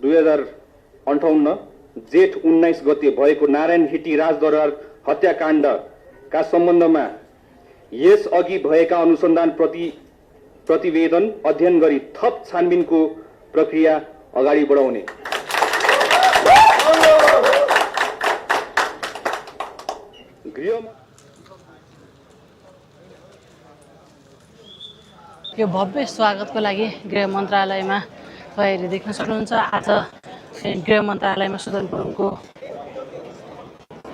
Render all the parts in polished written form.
2058 जेठ 19 गते भएको नारायण हिटी राजदरबार हत्याकाण्डका सम्बन्धमा यस अघि भएका अनुसन्धान प्रतिवेदन अध्ययन गरी थप छानबिनको प्रक्रिया अगाडि बढाउने। यो भव्य स्वागतको लागि गृह मन्त्रालयमा तयारी देख्न सक्नुहुन्छ। आज गृह मन्त्रालयमा सुदन गुरुङको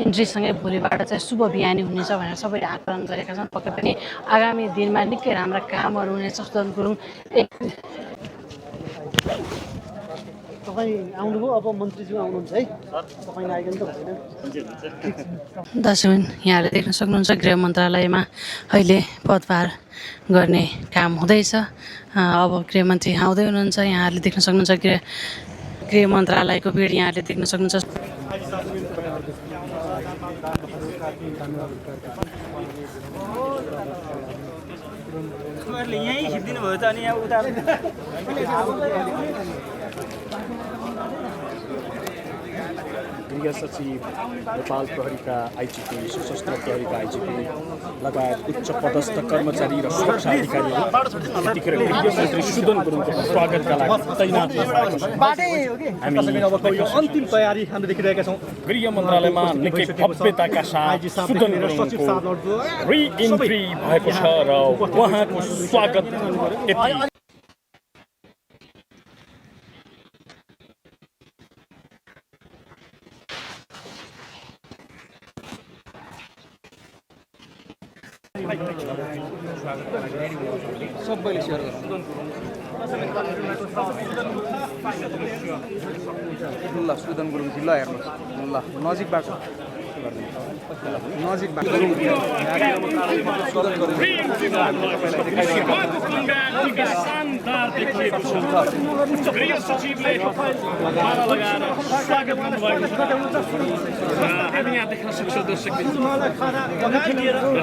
इन्ट्रीसँगै भोलिबाट चाहिँ शुभ बिहानी हुनेछ भनेर सबैले आकलन गरेका छन्। पक्कै पनि आगामी दिनमा निकै राम्रा कामहरू हुनेछ। सुदन गुरुङ आउनुभयो, अब मन्त्रीज्यू आउनुहुन्छ है, तपाईँ आइकन त भएन। दर्शक यहाँले देख्न सक्नुहुन्छ गृह मन्त्रालयमा अहिले पदभार गर्ने काम हुँदैछ। अब गृहमन्त्री आउँदै हुनुहुन्छ। यहाँहरूले देख्न सक्नुहुन्छ गृह मन्त्रालयको भिड यहाँहरूले देख्न सक्नुहुन्छ। यहीँ खिचिदिनु भयो त अनि यहाँ उता गृह सचिव, नेपाल प्रहरीका आइजिपी, सशस्त्र प्रहरीका आइजिपी लगायत उच्च पदस्थ कर्मचारी र सुरक्षा अधिकारीहरू यतिखेर गृहमन्त्री सुदन गुरुङको स्वागतका लागि तैनात अन्तिम तयारी हामीले देखिरहेका छौँ। गृह मन्त्रालयमा निकै भव्यताका साथ सुदन गुरुङको रिइन्ट्री भएको छ र उहाँको स्वागत यति सबैले सेयर गर्नु ल। सुदन गुरुङ ल हेर्नुहोस् ल, नजिकबाट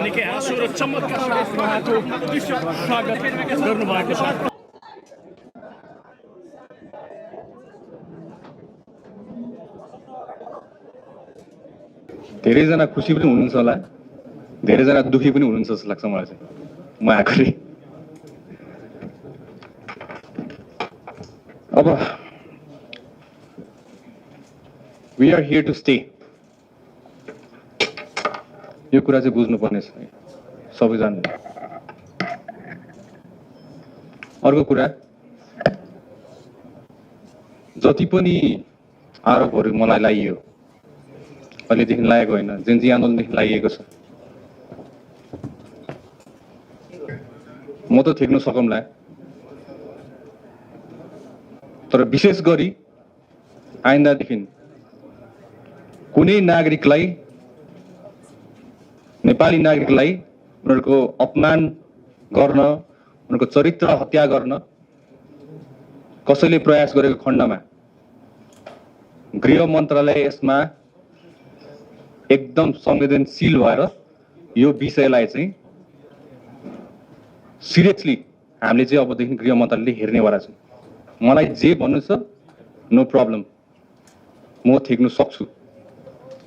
निकै हाँसो र चमत्कार स्वागत गर्नुभएको छ। धेरैजना खुसी पनि हुनुहुन्छ होला, धेरैजना दुखी पनि हुनुहुन्छ जस्तो लाग्छ मलाई चाहिँ। म आखिरी अब we are here to stay, यो कुरा चाहिँ बुझ्नुपर्ने छ सबैजनाले। अर्को कुरा, जति पनि आरोपहरू मलाई लाइयो अहिलेदेखि लागेको होइन, जेन्जी आन्दोलनदेखि लागिएको छ। म त थेक्न सकौँला, तर विशेष गरी आइन्दादेखि कुनै नागरिकलाई, नेपाली नागरिकलाई उनीहरूको अपमान गर्न, उनीहरूको चरित्र हत्या गर्न कसैले प्रयास गरेको खण्डमा गृह मन्त्रालय यसमा एकदम संवेदनशील भएर यो विषयलाई चाहिँ सिरियसली हामीले चाहिँ अबदेखि गृह मन्त्रालयले हेर्नेवाला छौँ। मलाई जे भन्नु छ नो प्रब्लम, म थेक्न सक्छु,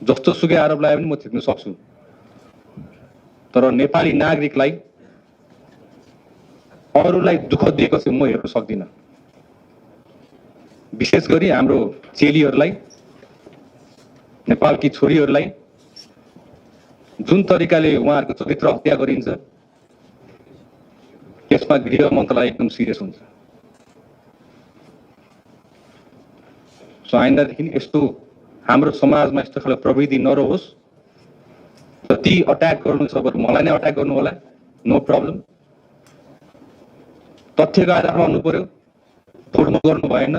जस्तो सुकै आरोप लगाए पनि म थेक्न सक्छु। तर नेपाली नागरिकलाई, अरूलाई दुःख दिएको चाहिँ म हेर्न सक्दिनँ। विशेष गरी हाम्रो चेलीहरूलाई, नेपालकी छोरीहरूलाई जुन तरिकाले उहाँहरूको चरित्र हत्या गरिन्छ, यसमा गृह मन्त्रालय एकदम सिरियस हुन्छ। सो आइन्दादेखि यस्तो हाम्रो समाजमा यस्तो खालको प्रविधि नरहोस्। जति अट्याक गर्नु छ बरु मलाई नै अट्याक गर्नु होला, नो प्रब्लम। तथ्यको आधारमा हुनु पर्यो, फोड्नु गर्नु भएन।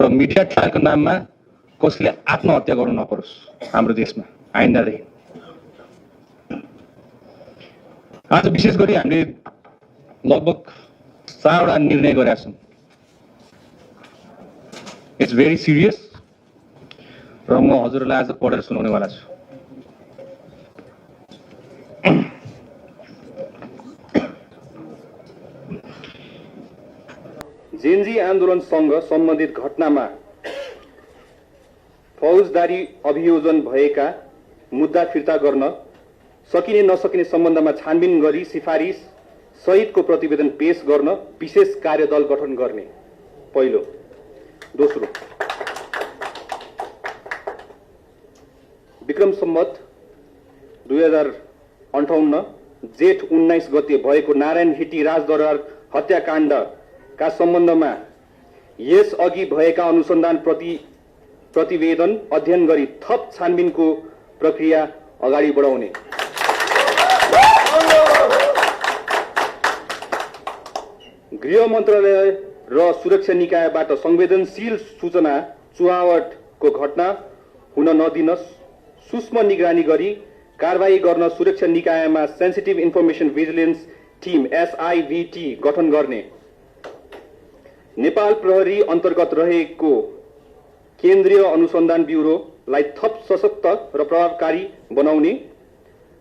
र मिडिया ट्रायलको नाममा कसैले आत्महत्या गर्नु नपरोस् हाम्रो देशमा आइन्दादेखि। आज विशेष गरी हामीले लगभग 4वटा निर्णय गरेका छौँ। इट्स भेरी सिरियस र म हजुरलाई आज पढेर सुनाउनेवाला छु। जेन्जी आन्दोलनसँग सम्बन्धित घटनामा फौजदारी अभियोजन भएका मुद्दा फिर्ता गर्न सकिने नसकिने सम्बन्धमा छानबिन गरी सिफारिस सहितको प्रतिवेदन पेश गर्न विशेष कार्यदल गठन गर्ने पहिलो। दोस्रो, विक्रम सम्वत 2058 जेठ 19 गते भएको नारायण हिटी राजदरबार हत्याकाण्डका सम्बन्धमा यस अघि भएका अनुसन्धान प्रतिवेदन अध्ययन गरी थप छानबिनको प्रक्रिया अगाडि बढाउने। गृह मन्त्रालय र सुरक्षा निकायबाट संवेदनशील सूचना चुहावटको घटना हुन नदिन सूक्ष्म निगरानी गरी कारबाही गर्न सुरक्षा निकायमा sensitive information vigilance team SIVT गठन गर्ने। नेपाल प्रहरी अन्तर्गत रहेको केन्द्रीय अनुसन्धान ब्युरोलाई थप सशक्त र प्रभावकारी बनाउने।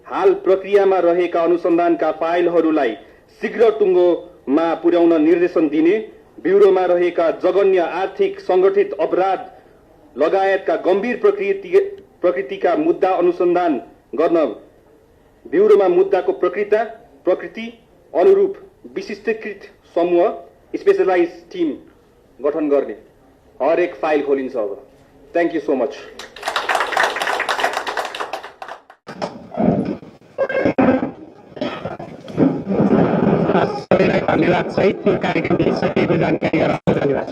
हाल प्रक्रियामा रहेका अनुसन्धानका फाइलहरूलाई शीघ्र टुङ्गोमा पुर्याउन निर्देशन दिने। ब्युरोमा रहेका जघन्य आर्थिक संगठित अपराध लगायतका गम्भीर प्रकृतिका मुद्दा अनुसन्धान गर्न ब्युरोमा मुद्दाको प्रकृति अनुरूप विशिष्टीकृत समूह स्पेशलाइज टिम गठन गर्ने। हरेक फाइल खोलिन्छ अब। Thank you so much. धन्यवाद सहित यो कार्यक्रमले सकेको जानकारी गराउन धन्यवाद।